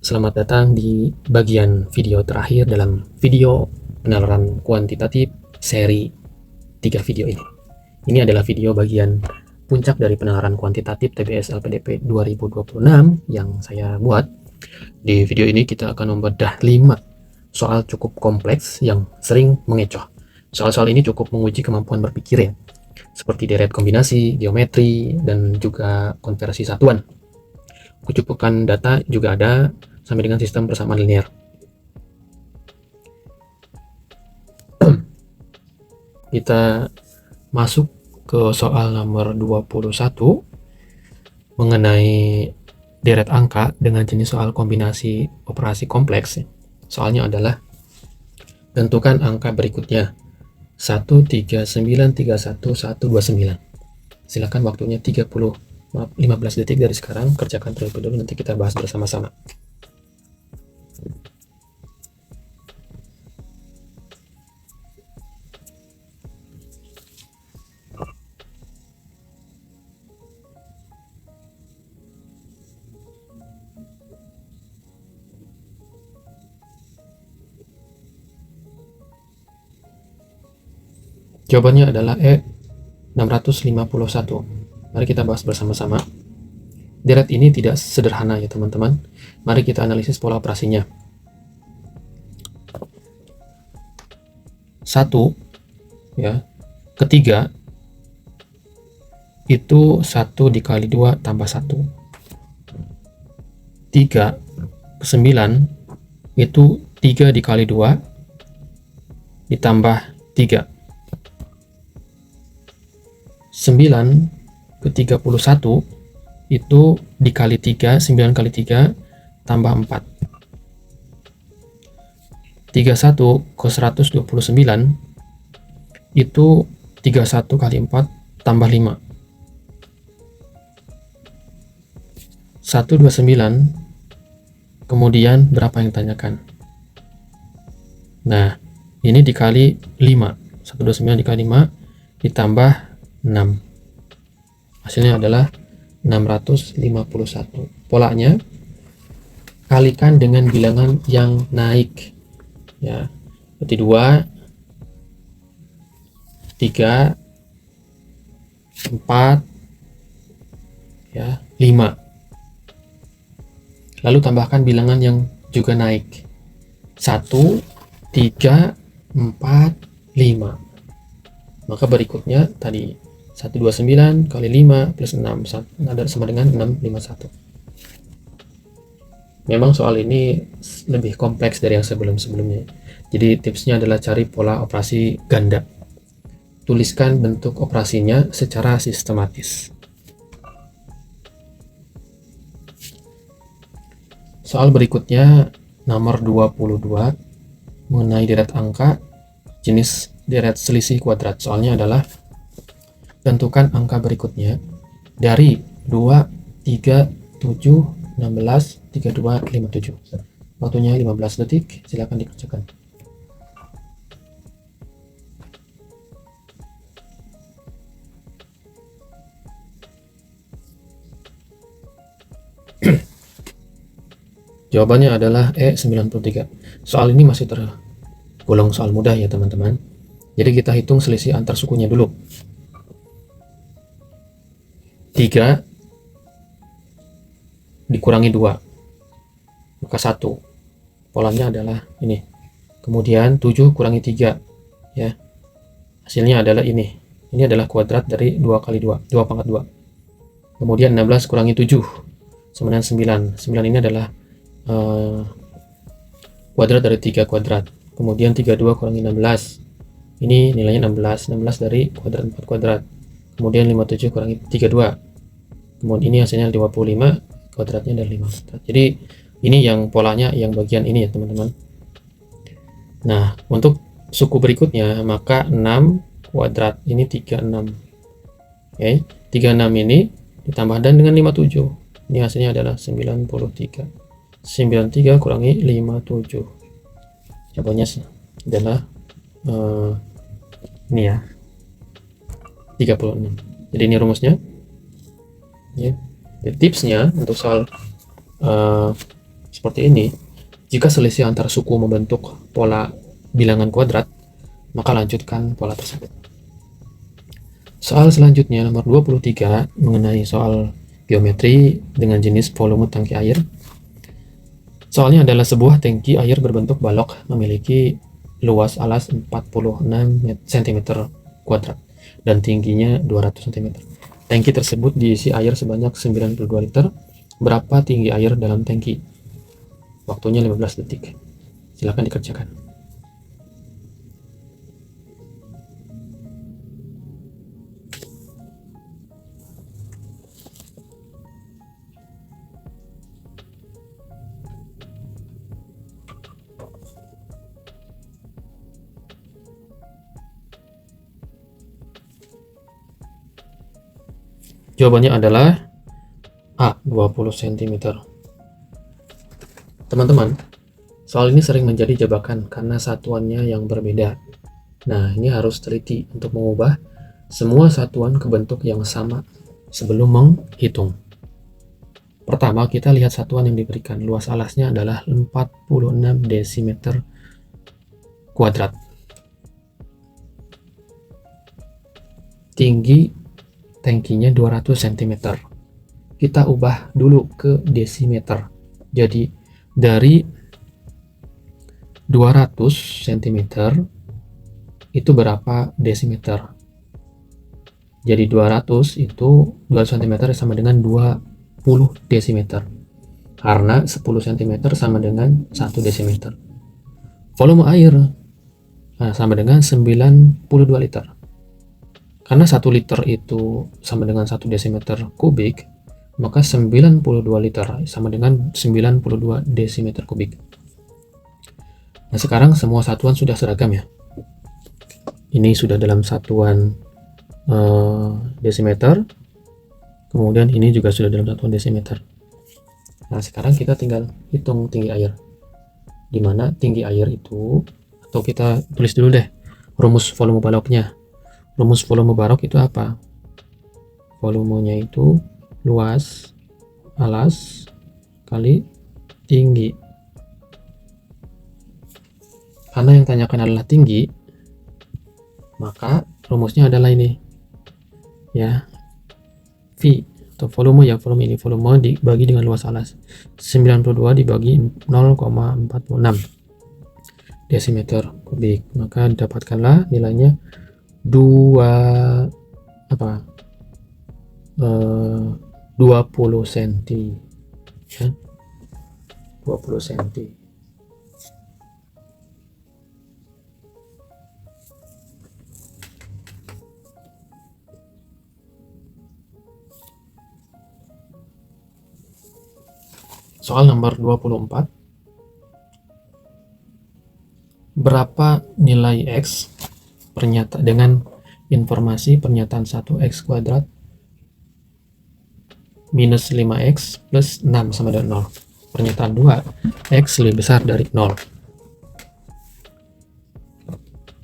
selamat datang di bagian video terakhir dalam video penalaran kuantitatif seri 3 video ini. Ini adalah video bagian puncak dari penalaran kuantitatif TBS LPDP 2026 yang saya buat. Di video ini kita akan membedah 5 soal cukup kompleks yang sering mengecoh. Soal-soal ini cukup menguji kemampuan berpikir ya, seperti deret kombinasi, geometri, dan juga konversi satuan. Kucupukan data juga ada sampai dengan sistem persamaan linear. Kita masuk ke soal nomor 21 mengenai deret angka dengan jenis soal kombinasi operasi kompleks. Soalnya adalah tentukan angka berikutnya 1, 3, 9, 31, 129. Silakan waktunya 15 detik dari sekarang, kerjakan terlebih dahulu, nanti kita bahas bersama-sama. Jawabannya adalah E 651. Mari kita bahas bersama-sama. Deret ini tidak sederhana ya teman-teman. Mari kita analisis pola operasinya. 1 ya, ketiga itu 1 dikali 2 tambah 1. 3 ke 9 itu 3 dikali 2 ditambah 3. 9 ke 31 itu dikali 3, 9 kali 3 tambah 4. 31 ke 129 itu 31 kali 4 tambah 5. 129 kemudian berapa yang ditanyakan? Nah, ini dikali 5. 129 dikali 5 ditambah 6. Hasilnya adalah 651. Polanya kalikan dengan bilangan yang naik ya, berarti 2, 3, 4 ya, 5. Lalu tambahkan bilangan yang juga naik 1, 3, 4, 5. Maka berikutnya tadi 129 kali 5 plus 6 ada sama dengan 651. Memang soal ini lebih kompleks dari yang sebelum-sebelumnya. Jadi tipsnya adalah cari pola operasi ganda. Tuliskan bentuk operasinya secara sistematis. Soal berikutnya nomor 22 mengenai deret angka jenis deret selisih kuadrat. Soalnya adalah tentukan angka berikutnya dari 2, 3, 7, 16, 32, 57. Waktunya 15 detik, silakan dikerjakan. Jawabannya adalah E 93. Soal ini masih tergolong soal mudah ya teman-teman. Jadi kita hitung selisih antar sukunya dulu. 3 dikurangi 2 maka 1. Polanya adalah ini. Kemudian 7 kurangi 3 ya, hasilnya adalah ini adalah kuadrat dari 2 kali 2 pangkat 2. Kemudian 16 kurangi 7 sama dengan 9. 9 ini adalah kuadrat dari 3 kuadrat. Kemudian 32 kurangi 16, ini nilainya 16 dari kuadrat 4 kuadrat. Kemudian 57 kurangi 32, kemudian ini hasilnya 25, kuadratnya dari 5 kuadrat. Jadi ini yang polanya yang bagian ini ya teman-teman. Nah, untuk suku berikutnya maka 6 kuadrat ini 36. Oke, 36 ini ditambah dan dengan 57. Ini hasilnya adalah 93. 93 kurangi 57. Jawabannya adalah ini ya, 36. Jadi ini rumusnya ya. Jadi tipsnya untuk soal seperti ini, jika selisih antar suku membentuk pola bilangan kuadrat, maka lanjutkan pola tersebut. Soal selanjutnya nomor 23 mengenai soal geometri dengan jenis volume tangki air. Soalnya adalah sebuah tangki air berbentuk balok memiliki luas alas 46 cm kuadrat dan tingginya 200 cm. Tangki tersebut diisi air sebanyak 92 liter. Berapa tinggi air dalam tangki? Waktunya 15 detik. Silakan dikerjakan. Jawabannya adalah A, 20 cm. Teman-teman, soal ini sering menjadi jebakan karena satuannya yang berbeda. Nah, ini harus teliti untuk mengubah semua satuan ke bentuk yang sama sebelum menghitung. Pertama, kita lihat satuan yang diberikan. Luas alasnya adalah 46 desimeter kuadrat. Tinggi tangkinya 200 cm. Kita ubah dulu ke desimeter. Jadi dari 200 cm itu berapa desimeter? Jadi 200 itu 200 cm sama dengan 20 desimeter. Karena 10 cm sama dengan 1 desimeter. Volume air sama dengan 92 liter. Karena 1 liter itu sama dengan 1 desimeter kubik, maka 92 liter sama dengan 92 desimeter kubik. Nah, sekarang semua satuan sudah seragam ya. Ini sudah dalam satuan desimeter, kemudian ini juga sudah dalam satuan desimeter. Nah, sekarang kita tinggal hitung tinggi air. Di mana tinggi air itu, atau kita tulis dulu deh rumus volume baloknya. Rumus volume balok itu apa? Volumenya itu luas alas kali tinggi. Karena yang tanyakan adalah tinggi, maka rumusnya adalah ini ya, V atau volume ya, volume ini, volume dibagi dengan luas alas, 92 dibagi 0,46 desimeter kubik, maka dapatkanlah nilainya 20 cm ya, 20 cm. Soal nomor 24. Berapa nilai X dengan informasi pernyataan 1x kuadrat minus 5x plus 6 sama dengan 0. Pernyataan 2, x lebih besar dari 0.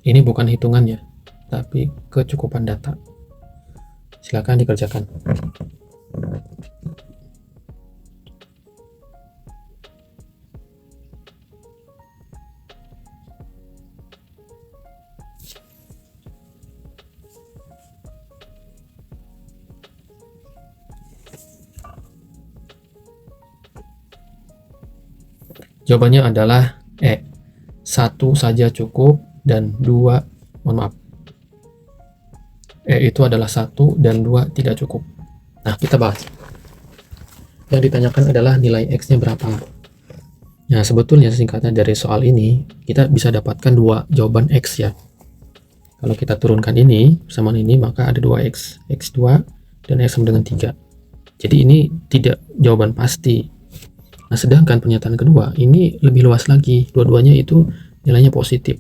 Ini bukan hitungannya, tapi kecukupan data. Silakan dikerjakan. Jawabannya adalah E. 1 saja cukup dan 2, E itu adalah 1 dan 2 tidak cukup. Nah, kita bahas. Yang ditanyakan adalah nilai X-nya berapa. Nah, sebetulnya singkatnya dari soal ini, kita bisa dapatkan 2 jawaban X ya. Kalau kita turunkan ini, persamaan ini, maka ada 2X. X2 dan X sama dengan 3. Jadi ini tidak jawaban pasti. Nah, sedangkan pernyataan kedua ini lebih luas lagi, dua-duanya itu nilainya positif,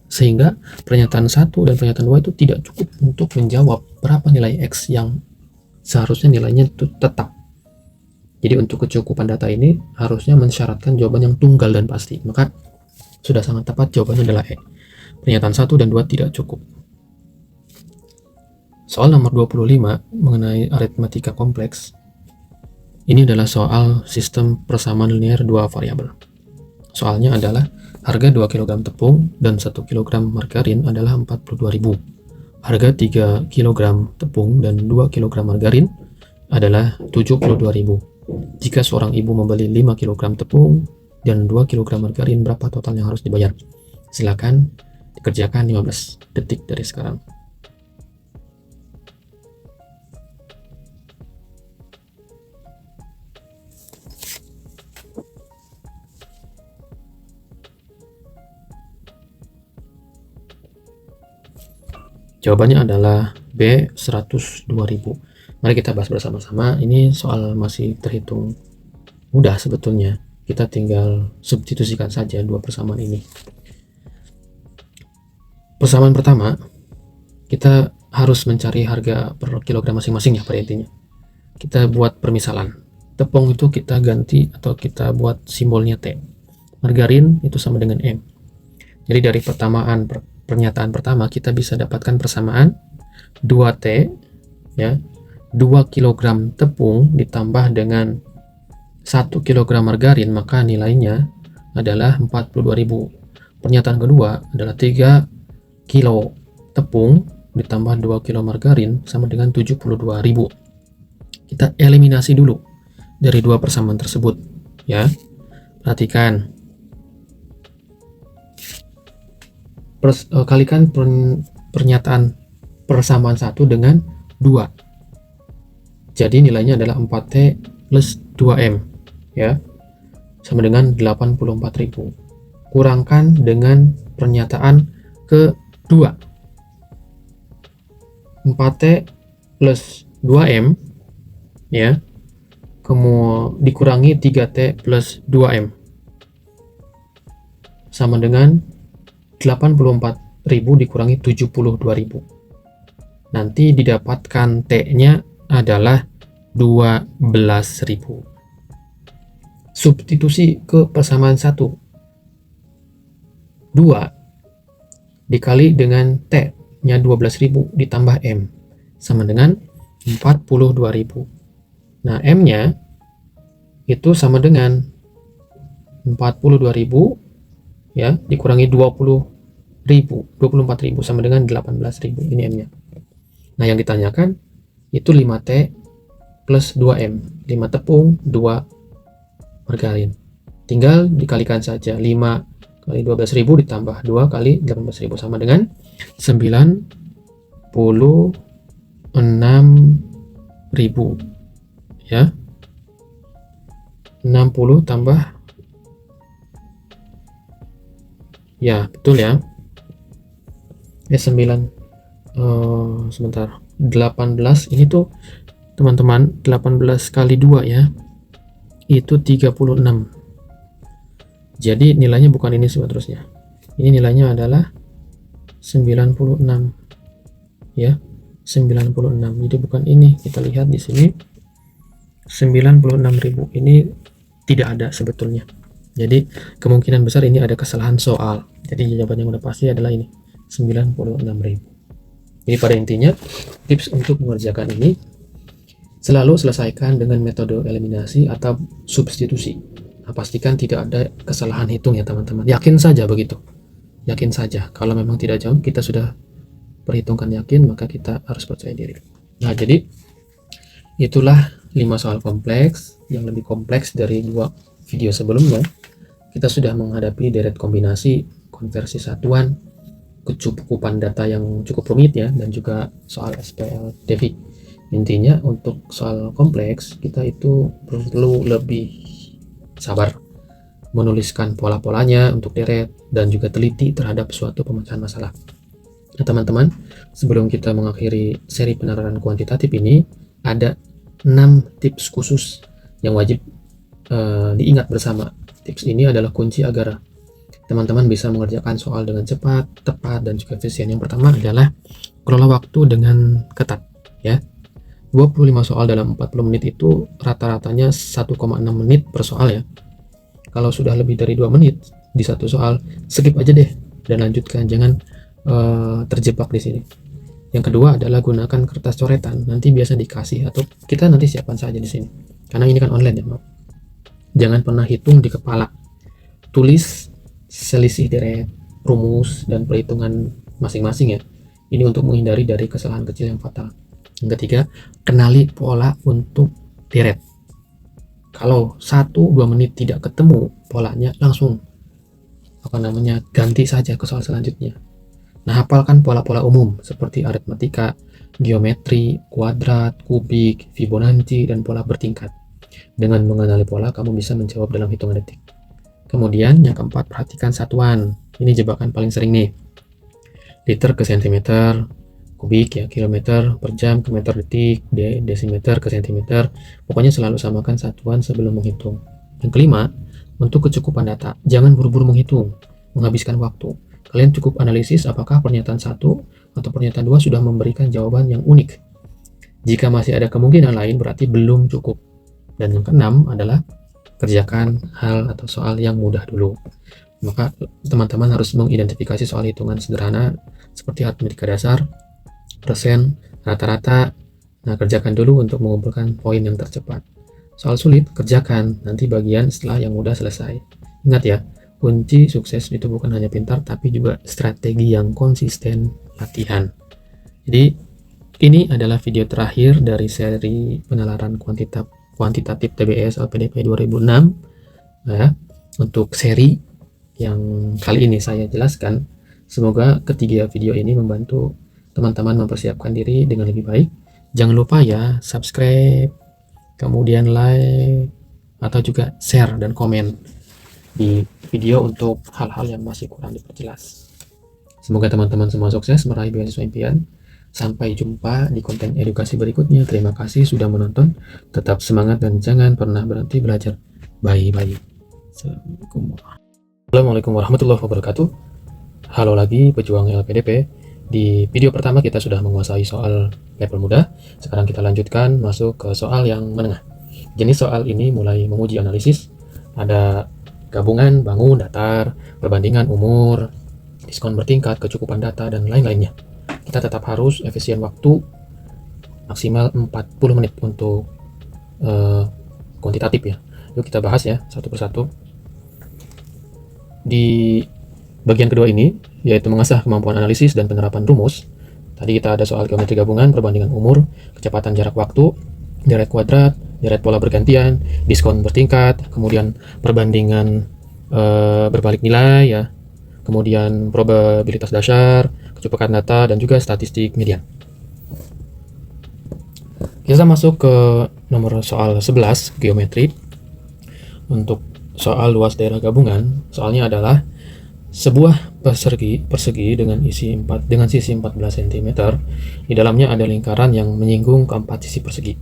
sehingga pernyataan 1 dan pernyataan 2 itu tidak cukup untuk menjawab berapa nilai X yang seharusnya nilainya itu tetap. Jadi untuk kecukupan data ini harusnya mensyaratkan jawaban yang tunggal dan pasti, maka sudah sangat tepat jawabannya adalah E. Pernyataan 1 dan 2 tidak cukup. Soal nomor 25 mengenai aritmatika kompleks. Ini adalah soal sistem persamaan linear dua variabel. Soalnya adalah harga 2 kg tepung dan 1 kg margarin adalah 42.000. Harga 3 kg tepung dan 2 kg margarin adalah 72.000. Jika seorang ibu membeli 5 kg tepung dan 2 kg margarin, berapa total yang harus dibayar? Silakan dikerjakan 15 detik dari sekarang. Jawabannya adalah B, 102.000. Mari kita bahas bersama-sama. Ini soal masih terhitung mudah sebetulnya. Kita tinggal substitusikan saja dua persamaan ini. Persamaan pertama, kita harus mencari harga per kilogram masing-masing ya pada intinya. Kita buat permisalan. Tepung itu kita ganti atau kita buat simbolnya T. Margarin itu sama dengan M. Jadi dari pernyataan pertama kita bisa dapatkan persamaan 2T ya, 2 kg tepung ditambah dengan 1 kg margarin, maka nilainya adalah 42.000. Pernyataan kedua adalah 3 kilo tepung ditambah 2 kilo margarin sama dengan 72.000. Kita eliminasi dulu dari dua persamaan tersebut ya. Perhatikan, kalikan pernyataan persamaan 1 dengan 2. Jadi nilainya adalah 4T plus 2M ya, sama dengan 84.000. Kurangkan dengan pernyataan kedua. 4T plus 2M ya, kemudian dikurangi 3T plus 2M sama dengan 84.000 dikurangi 72.000. Nanti didapatkan T-nya adalah 12.000. Substitusi ke persamaan 1. 2 dikali dengan T-nya 12.000 ditambah M sama dengan 42.000. Nah, M-nya itu sama dengan 42.000 ya, dikurangi 24.000 sama dengan 18.000. Ini M-nya. Nah, yang ditanyakan itu 5T plus 2M. 5 tepung, 2 margarin. Tinggal dikalikan saja. 5 kali 12.000 ditambah 2 kali 18.000 sama dengan 96.000 ya. 60 tambah ya, betul ya. 18 ini tuh teman-teman, 18 kali 2 ya, itu 36. Jadi nilainya bukan ini seterusnya. Ini nilainya adalah 96 ya, 96. Jadi bukan ini. Kita lihat di sini 96.000 ini tidak ada sebetulnya. Jadi kemungkinan besar ini ada kesalahan soal. Jadi jawaban yang udah pasti adalah ini, 96.000. Jadi pada intinya tips untuk mengerjakan ini selalu selesaikan dengan metode eliminasi atau substitusi. Nah, pastikan tidak ada kesalahan hitung ya teman-teman. Yakin saja begitu. Yakin saja. Kalau memang tidak jauh, kita sudah perhitungkan yakin, maka kita harus percaya diri. Nah, jadi itulah 5 soal kompleks yang lebih kompleks dari 2 video sebelumnya. Kita sudah menghadapi deret kombinasi, konversi satuan, kecukupan data yang cukup rumit ya, dan juga soal SPL Devi. Intinya untuk soal kompleks kita itu perlu lebih sabar menuliskan pola-polanya untuk deret dan juga teliti terhadap suatu pemecahan masalah. Nah teman-teman, sebelum kita mengakhiri seri penerapan kuantitatif ini, ada 6 tips khusus yang wajib diingat bersama. Tips ini adalah kunci agar teman-teman bisa mengerjakan soal dengan cepat, tepat, dan juga efisien. Yang pertama adalah kelola waktu dengan ketat ya. 25 soal dalam 40 menit itu rata-ratanya 1,6 menit per soal ya. Kalau sudah lebih dari 2 menit di satu soal, skip aja deh dan lanjutkan, jangan terjebak di sini. Yang kedua adalah gunakan kertas coretan. Nanti biasa dikasih atau kita nanti siapkan saja di sini. Karena ini kan online ya, maaf. Jangan pernah hitung di kepala. Tulis selisih deret, rumus, dan perhitungan masing-masing ya. Ini untuk menghindari dari kesalahan kecil yang fatal. Yang ketiga, kenali pola untuk deret. Kalau 1-2 menit tidak ketemu polanya, langsung ganti saja ke soal selanjutnya. Nah, hafalkan pola-pola umum seperti aritmatika, geometri, kuadrat, kubik, Fibonacci, dan pola bertingkat. Dengan mengenali pola, kamu bisa menjawab dalam hitungan detik. Kemudian yang keempat, perhatikan satuan. Ini jebakan paling sering nih. Liter ke sentimeter, kubik ya, kilometer per jam ke meter detik, desimeter ke sentimeter. Pokoknya selalu samakan satuan sebelum menghitung. Yang kelima, untuk kecukupan data, jangan buru-buru menghitung, menghabiskan waktu. Kalian cukup analisis apakah pernyataan 1 atau pernyataan 2 sudah memberikan jawaban yang unik. Jika masih ada kemungkinan lain, berarti belum cukup. Dan yang keenam adalah kerjakan hal atau soal yang mudah dulu. Maka teman-teman harus mengidentifikasi soal hitungan sederhana seperti aritmatika dasar, persen, rata-rata. Nah, kerjakan dulu untuk mengumpulkan poin yang tercepat. Soal sulit, kerjakan nanti bagian setelah yang mudah selesai. Ingat ya, kunci sukses itu bukan hanya pintar, tapi juga strategi yang konsisten latihan. Jadi, ini adalah video terakhir dari seri penalaran kuantitatif TBS LPDP 2006. Nah, untuk seri yang kali ini saya jelaskan, semoga ketiga video ini membantu teman-teman mempersiapkan diri dengan lebih baik. Jangan lupa ya, subscribe, kemudian like, atau juga share dan komen di video untuk hal-hal yang masih kurang diperjelas. Semoga teman-teman semua sukses meraih beasiswa impian. Sampai jumpa di konten edukasi berikutnya. Terima kasih sudah menonton. Tetap semangat dan jangan pernah berhenti belajar. Bye-bye. Assalamualaikum warahmatullahi wabarakatuh. Halo lagi pejuang LPDP. Di video pertama kita sudah menguasai soal level mudah. Sekarang kita lanjutkan masuk ke soal yang menengah. Jenis soal ini mulai menguji analisis. Ada gabungan, bangun, datar, perbandingan umur, diskon bertingkat, kecukupan data, dan lain-lainnya. Kita tetap harus efisien waktu, maksimal 40 menit untuk kuantitatif ya. Yuk kita bahas ya satu persatu. Di bagian kedua ini, yaitu mengasah kemampuan analisis dan penerapan rumus. Tadi kita ada soal geometri gabungan, perbandingan umur, kecepatan jarak waktu, deret kuadrat, deret pola bergantian, diskon bertingkat, kemudian perbandingan berbalik nilai ya, kemudian probabilitas dasar, kecepatan data, dan juga statistik median. Kita masuk ke nomor soal 11, geometri. Untuk soal luas daerah gabungan, soalnya adalah sebuah persegi dengan sisi 14 cm. Di dalamnya ada lingkaran yang menyinggung keempat sisi persegi.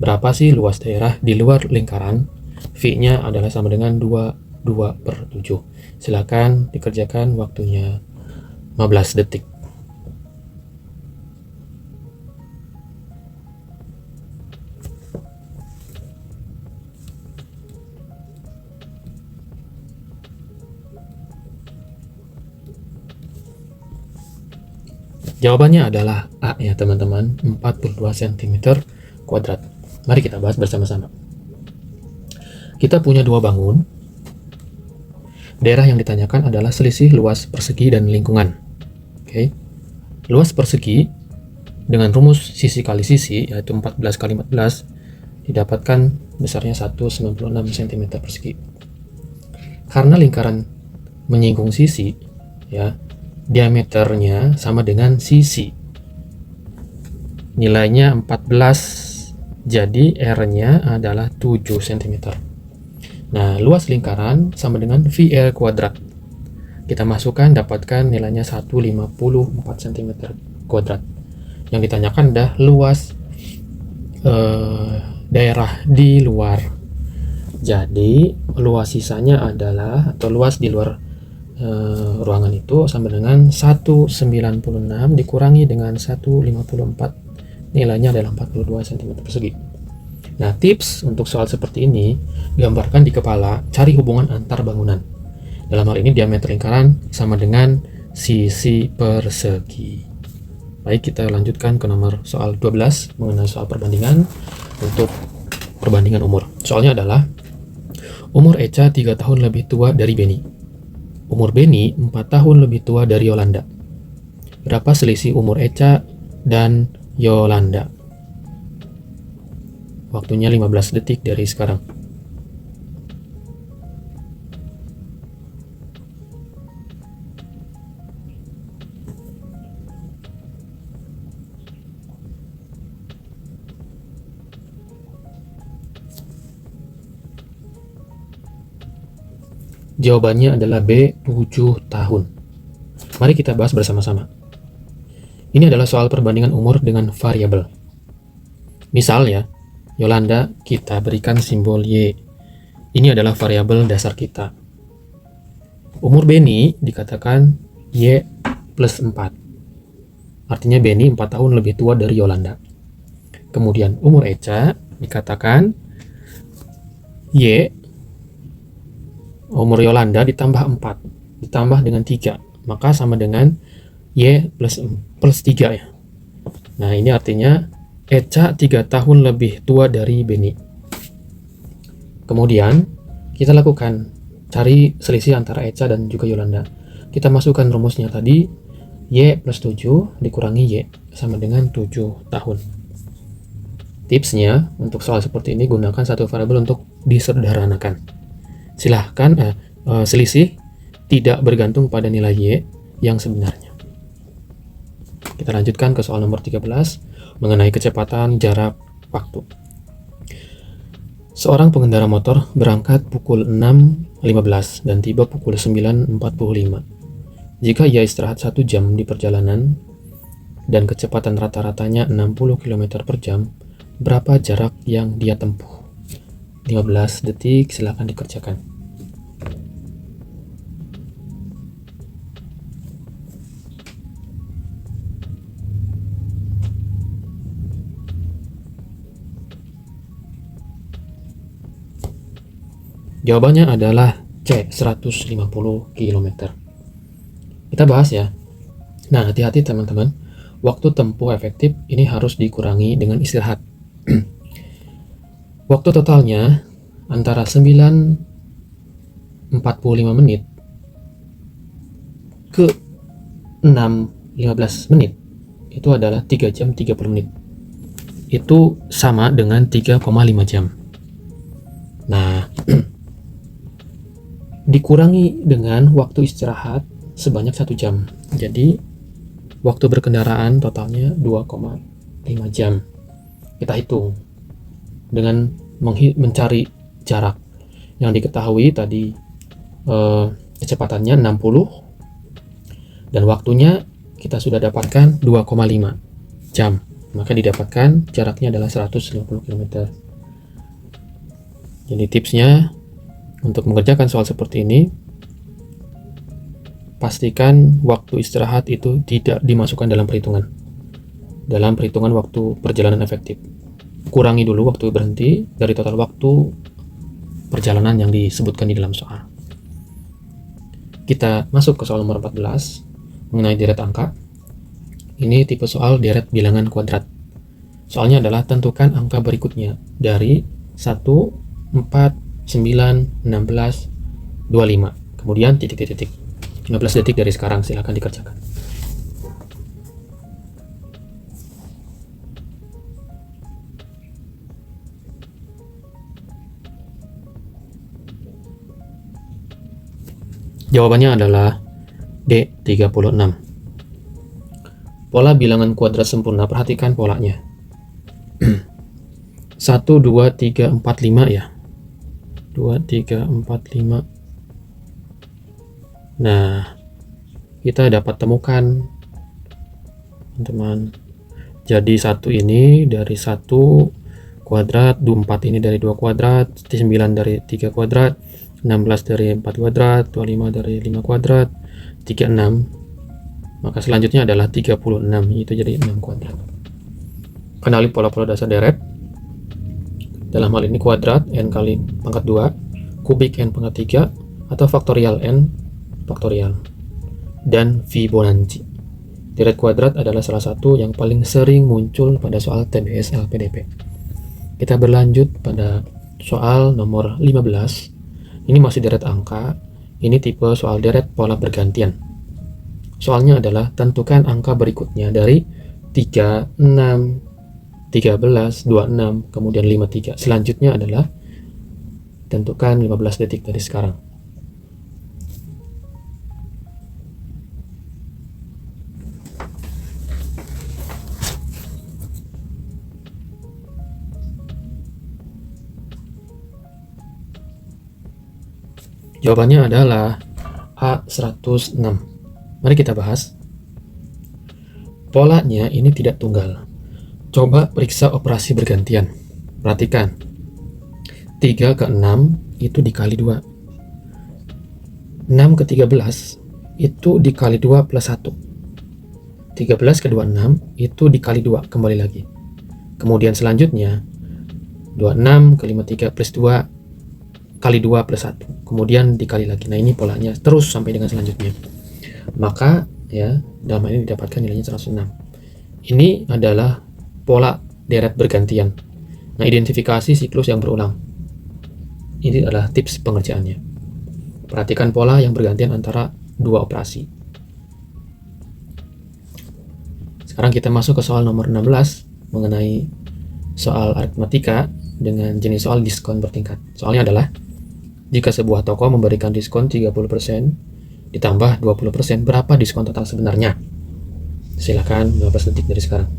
Berapa sih luas daerah di luar lingkaran? V-nya adalah sama dengan 2/7. Silakan dikerjakan, waktunya 15 detik. Jawabannya adalah A ya teman-teman, 42 cm kuadrat. Mari kita bahas bersama-sama. Kita punya dua bangun. Daerah yang ditanyakan adalah selisih luas persegi dan lingkungan. Oke. Luas persegi dengan rumus sisi kali sisi, yaitu 14 kali 14, didapatkan besarnya 196 cm persegi. Karena lingkaran menyinggung sisi, ya, diameternya sama dengan sisi. Nilainya 14, jadi R-nya adalah 7 cm. Nah, luas lingkaran sama dengan VR kuadrat. Kita masukkan, dapatkan nilainya 154 cm kuadrat. Yang ditanyakan adalah luas daerah di luar. Jadi, luas sisanya adalah, atau luas di luar ruangan itu sama dengan 196 dikurangi dengan 154, nilainya adalah 42 cm persegi. Nah, tips untuk soal seperti ini, gambarkan di kepala, cari hubungan antar bangunan. Dalam hal ini diameter lingkaran sama dengan sisi persegi. Baik, kita lanjutkan ke nomor soal 12 mengenai soal perbandingan untuk perbandingan umur. Soalnya adalah umur Echa 3 tahun lebih tua dari Beni. Umur Beni 4 tahun lebih tua dari Yolanda. Berapa selisih umur Echa dan Yolanda? Waktunya 15 detik dari sekarang. Jawabannya adalah B, 7 tahun. Mari kita bahas bersama-sama. Ini adalah soal perbandingan umur dengan variabel. Misal ya, Yolanda kita berikan simbol Y. Ini adalah variabel dasar kita. Umur Beni dikatakan Y plus 4. Artinya Beni 4 tahun lebih tua dari Yolanda. Kemudian umur Echa dikatakan Y, umur Yolanda ditambah 4, ditambah dengan 3, maka sama dengan Y plus 3 ya. Nah, ini artinya Echa 3 tahun lebih tua dari Beni. Kemudian, kita lakukan cari selisih antara Echa dan juga Yolanda. Kita masukkan rumusnya tadi, Y plus 7 dikurangi Y, sama dengan 7 tahun. Tipsnya, untuk soal seperti ini, gunakan satu variabel untuk disederhanakan. Silahkan selisih tidak bergantung pada nilai Y yang sebenarnya. Kita lanjutkan ke soal nomor 13 mengenai kecepatan jarak waktu. Seorang pengendara motor berangkat pukul 6.15 dan tiba pukul 9.45. Jika ia istirahat 1 jam di perjalanan dan kecepatan rata-ratanya 60 km per jam, berapa jarak yang dia tempuh? 15 detik, silakan dikerjakan. Jawabannya adalah C, 150 km. Kita bahas ya. Nah, hati-hati teman-teman. Waktu tempuh efektif ini harus dikurangi dengan istirahat. Waktu totalnya antara 9.45 menit ke 6.15 menit itu adalah 3 jam 30 menit. Itu sama dengan 3,5 jam. Nah, dikurangi dengan waktu istirahat sebanyak 1 jam. Jadi, waktu berkendaraan totalnya 2,5 jam. Kita hitung dengan mencari jarak yang diketahui tadi, kecepatannya 60 dan waktunya kita sudah dapatkan 2,5 jam, maka didapatkan jaraknya adalah 150 km. Jadi tipsnya untuk mengerjakan soal seperti ini, pastikan waktu istirahat itu tidak dimasukkan dalam perhitungan waktu perjalanan efektif. Kurangi dulu waktu berhenti dari total waktu perjalanan yang disebutkan di dalam soal. Kita masuk ke soal nomor 14 mengenai deret angka. Ini tipe soal deret bilangan kuadrat. Soalnya adalah tentukan angka berikutnya dari 1, 4, 9, 16, 25. Kemudian titik-titik. 15 detik dari sekarang, silahkan dikerjakan. Jawabannya adalah D, 36. Pola bilangan kuadrat sempurna, perhatikan polanya. 1, 2, 3, 4, 5 ya. 2, 3, 4, 5. Nah, kita dapat temukan teman-teman. Jadi 1 ini dari 1 kuadrat, 4 ini dari 2 kuadrat, 9 dari 3 kuadrat, 16 dari 4 kuadrat, 25 dari 5 kuadrat, 36. Maka selanjutnya adalah 36, itu jadi 6 kuadrat. Kenali pola-pola dasar deret. Dalam hal ini kuadrat n kali pangkat 2, kubik n pangkat 3, atau faktorial n faktorial, dan Fibonacci. Deret kuadrat adalah salah satu yang paling sering muncul pada soal TBS LPDP. Kita berlanjut pada soal nomor 15. Ini masih deret angka. Ini tipe soal deret pola bergantian. Soalnya adalah tentukan angka berikutnya dari 3, 6, 13, 26, kemudian 53. Selanjutnya adalah tentukan 15 detik dari sekarang. Jawabannya adalah A106. Mari kita bahas. Polanya ini tidak tunggal. Coba periksa operasi bergantian. Perhatikan. 3 ke 6 itu dikali 2. 6 ke 13 itu dikali 2 plus 1. 13 ke 26 itu dikali 2, kembali lagi. Kemudian selanjutnya 26 ke 53 plus 2 kali 2 plus 1, kemudian dikali lagi. Nah, ini polanya terus sampai dengan selanjutnya. Maka ya, dalam hal ini didapatkan nilainya 106. Ini adalah pola deret bergantian. Nah, identifikasi siklus yang berulang. Ini adalah tips pengerjaannya. Perhatikan pola yang bergantian antara dua operasi. Sekarang kita masuk ke soal nomor 16 mengenai soal aritmatika dengan jenis soal diskon bertingkat. Soalnya adalah jika sebuah toko memberikan diskon 30% ditambah 20%, berapa diskon total sebenarnya? Silakan 15 detik dari sekarang.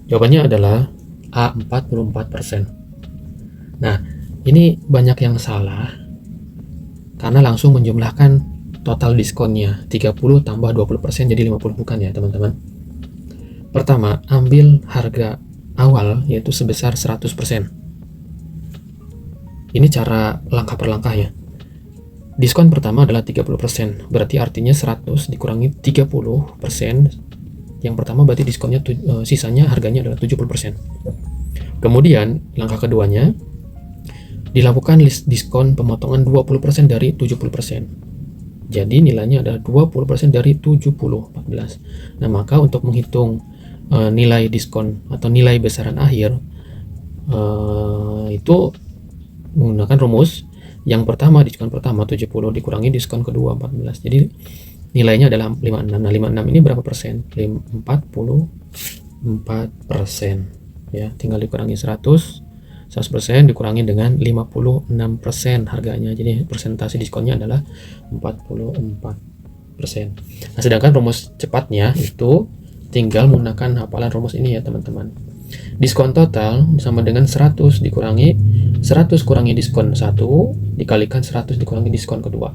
Jawabannya adalah A 44%. Nah, ini banyak yang salah karena langsung menjumlahkan total diskonnya 30 tambah 20% jadi 50, bukan ya teman-teman. Pertama, ambil harga awal yaitu sebesar 100%. Ini cara langkah per langkah ya. Diskon pertama adalah 30%, berarti artinya 100 dikurangi 30%. Yang pertama berarti diskonnya sisanya harganya adalah 70%. Kemudian langkah keduanya dilakukan list diskon pemotongan 20% dari 70%. Jadi nilainya adalah 20% dari 70, 14. Nah, maka untuk menghitung nilai diskon atau nilai besaran akhir itu menggunakan rumus. Yang pertama, diskon pertama 70 dikurangi diskon kedua 14. Jadi nilainya adalah 56. Nah, 56 ini berapa persen? 44%. Ya, tinggal dikurangi 100% dikurangi dengan 56% harganya. Jadi persentase diskonnya adalah 44%. Nah, sedangkan rumus cepatnya itu tinggal menggunakan hafalan rumus ini ya teman-teman. Diskon total sama dengan 100 dikurangi 100 kurangi diskon 1 dikalikan 100 dikurangi diskon kedua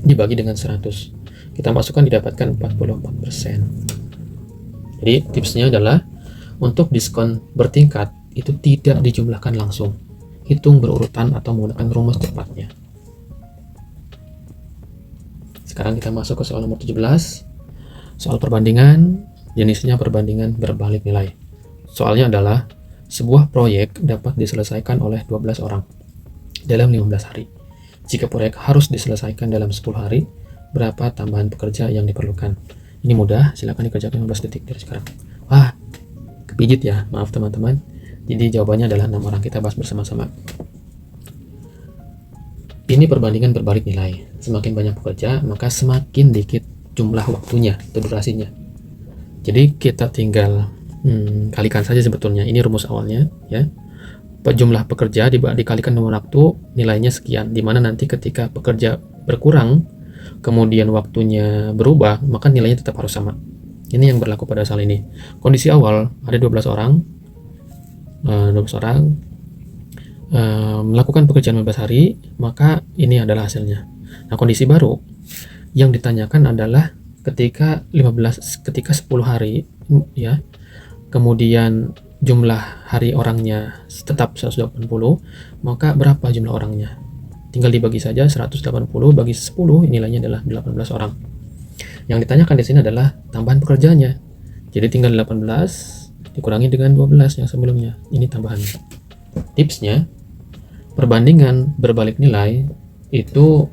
dibagi dengan 100. Kita masukkan didapatkan 44%. Jadi tipsnya adalah untuk diskon bertingkat itu tidak dijumlahkan langsung, hitung berurutan atau menggunakan rumus cepatnya. Sekarang kita masuk ke soal nomor 17, soal perbandingan, jenisnya perbandingan berbalik nilai. Soalnya adalah sebuah proyek dapat diselesaikan oleh 12 orang dalam 15 hari. Jika proyek harus diselesaikan dalam 10 hari, berapa tambahan pekerja yang diperlukan? Ini mudah, silakan dikerjakan 15 detik dari sekarang. Wah, kepijit ya, maaf teman-teman. Jadi jawabannya adalah 6 orang. Kita bahas bersama-sama. Ini perbandingan berbalik nilai. Semakin banyak pekerja, maka semakin dikit jumlah waktunya atau durasinya. Jadi kita tinggal kalikan saja sebetulnya. Ini rumus awalnya ya. Jumlah pekerja dikalikan nomor waktu, nilainya sekian. Dimana nanti ketika pekerja berkurang, kemudian waktunya berubah, maka nilainya tetap harus sama. Ini yang berlaku pada soal ini. Kondisi awal ada 12 orang melakukan pekerjaan 15 hari, maka ini adalah hasilnya. Nah, kondisi baru yang ditanyakan adalah ketika 10 hari ya, kemudian jumlah hari orangnya tetap 180, maka berapa jumlah orangnya? Tinggal dibagi saja, 180 bagi 10 nilainya adalah 18 orang. Yang ditanyakan di sini adalah tambahan pekerjaannya. Jadi tinggal 18 dikurangi dengan 12 yang sebelumnya. Ini tambahannya. Tipsnya, perbandingan berbalik nilai itu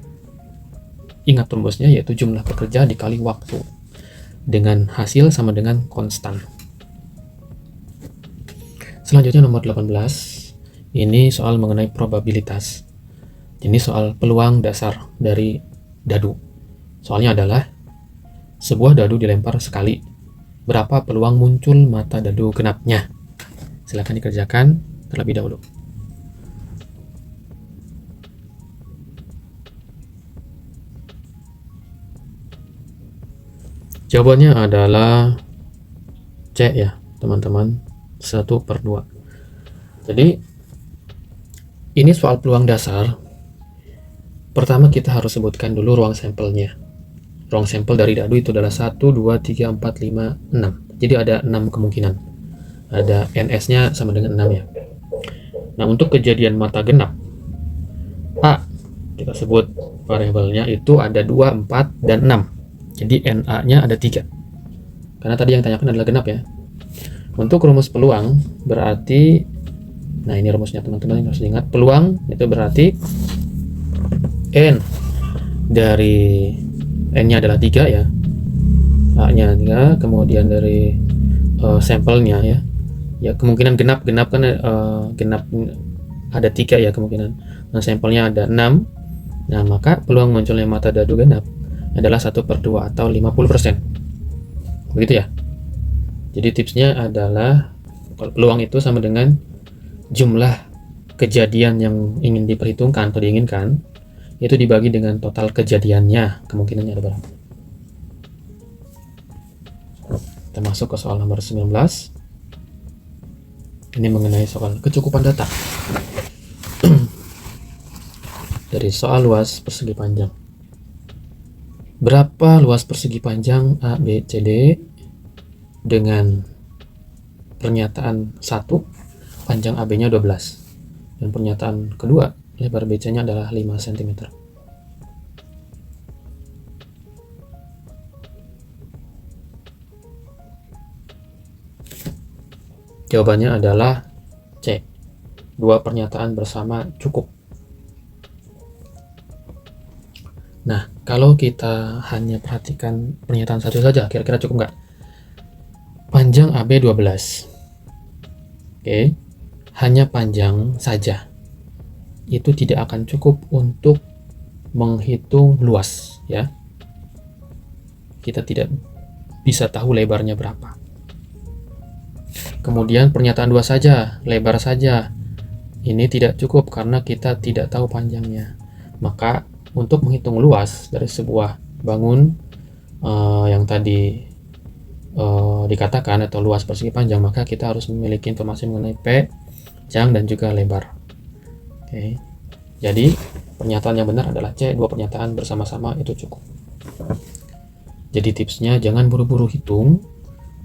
ingat rumusnya, yaitu jumlah pekerja dikali waktu dengan hasil sama dengan konstan. Selanjutnya nomor 18. Ini soal mengenai probabilitas. Ini soal peluang dasar dari dadu. Soalnya adalah sebuah dadu dilempar sekali. Berapa peluang muncul mata dadu genapnya? Silakan dikerjakan terlebih dahulu. Jawabannya adalah C ya, teman-teman. 1/2. Jadi ini soal peluang dasar. Pertama kita harus sebutkan dulu ruang sampelnya. Ruang sampel dari dadu itu adalah 1, 2, 3, 4, 5, 6. Jadi ada 6 kemungkinan. Ada NS-nya sama dengan 6 ya. Nah, untuk kejadian mata genap A, kita sebut variabelnya itu ada 2, 4, dan 6. Jadi NA-nya ada 3. Karena tadi yang tanyakan adalah genap ya. Untuk rumus peluang berarti, nah ini rumusnya teman-teman harus ingat, peluang itu berarti N dari N-nya adalah 3 ya, A-nya 3, kemudian dari sampelnya ya, kemungkinan genap kan genap ada 3 ya kemungkinan. Nah, sampelnya ada 6. Nah, maka peluang munculnya mata dadu genap adalah 1/2 atau 50%. Begitu ya. Jadi tipsnya adalah kalau peluang itu sama dengan jumlah kejadian yang ingin diperhitungkan atau diinginkan, itu dibagi dengan total kejadiannya, kemungkinannya ada berapa. Kita masuk ke soal nomor 19. Ini mengenai soal kecukupan data. Dari soal luas persegi panjang. Berapa luas persegi panjang A, B, C, D dengan pernyataan 1, panjang AB-nya 12, dan pernyataan kedua, lebar BC-nya adalah 5 cm. Jawabannya adalah C. 2 pernyataan bersama cukup. Nah, kalau kita hanya perhatikan pernyataan satu saja, kira-kira cukup nggak? Panjang AB 12. Oke, hanya panjang saja. Itu tidak akan cukup untuk menghitung luas ya. Kita tidak bisa tahu lebarnya berapa. Kemudian pernyataan 2 saja, lebar saja. Ini tidak cukup karena kita tidak tahu panjangnya. Maka untuk menghitung luas dari sebuah bangun yang tadi dikatakan atau luas persegi panjang, maka kita harus memiliki informasi mengenai panjang dan juga lebar. Oke. Jadi pernyataan yang benar adalah C, 2 pernyataan bersama-sama itu cukup. Jadi tipsnya jangan buru-buru hitung,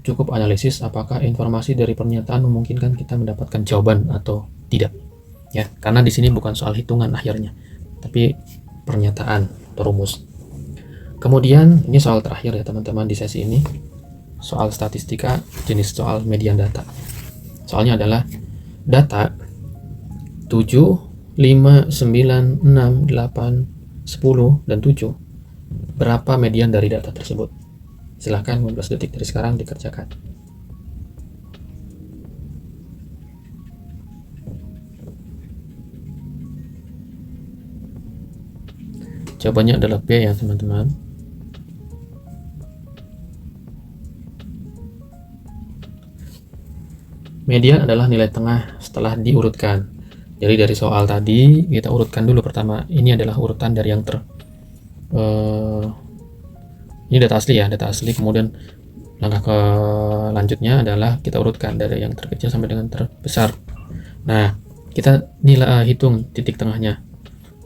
cukup analisis apakah informasi dari pernyataan memungkinkan kita mendapatkan jawaban atau tidak. Ya, karena di sini bukan soal hitungan akhirnya, tapi pernyataan atau rumus. Kemudian ini soal terakhir ya teman-teman di sesi ini. Soal statistika jenis soal median data. Soalnya adalah data 7, 5, 9, 6, 8, 10, dan 7. Berapa median dari data tersebut? Silahkan 15 detik dari sekarang dikerjakan. Jawabannya adalah B ya teman-teman. Median adalah nilai tengah setelah diurutkan. Jadi dari soal tadi kita urutkan dulu pertama. Ini adalah urutan dari yang ini data asli ya, data asli. Kemudian langkah selanjutnya adalah kita urutkan dari yang terkecil sampai dengan terbesar. Nah, kita nilai hitung titik tengahnya.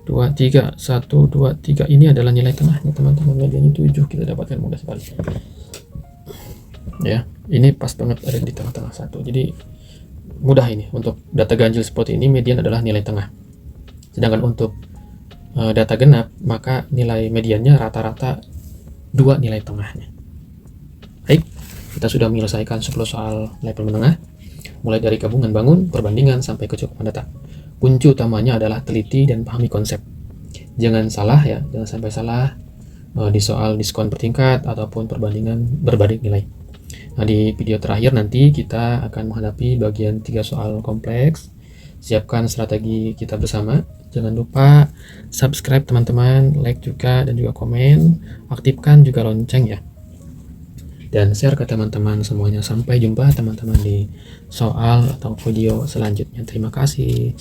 2, 3, 1, 2, 3. Ini adalah nilai tengahnya teman-teman. Mediannya 7 kita dapatkan mudah sekali. Ya, ini pas banget ada di tengah-tengah 1. Jadi mudah ini untuk data ganjil seperti ini, median adalah nilai tengah. Sedangkan untuk data genap, maka nilai mediannya rata-rata 2 nilai tengahnya. Baik, kita sudah menyelesaikan 10 soal level menengah, mulai dari gabungan bangun, perbandingan, sampai kecukupan data. Kunci utamanya adalah teliti dan pahami konsep. Jangan salah ya, jangan sampai salah di soal diskon per tingkat ataupun perbandingan berbanding nilai. Nah, di video terakhir nanti kita akan menghadapi bagian 3 soal kompleks. Siapkan strategi kita bersama. Jangan lupa subscribe teman-teman, like juga dan juga komen, aktifkan juga lonceng ya. Dan share ke teman-teman semuanya. Sampai jumpa teman-teman di soal atau video selanjutnya. Terima kasih.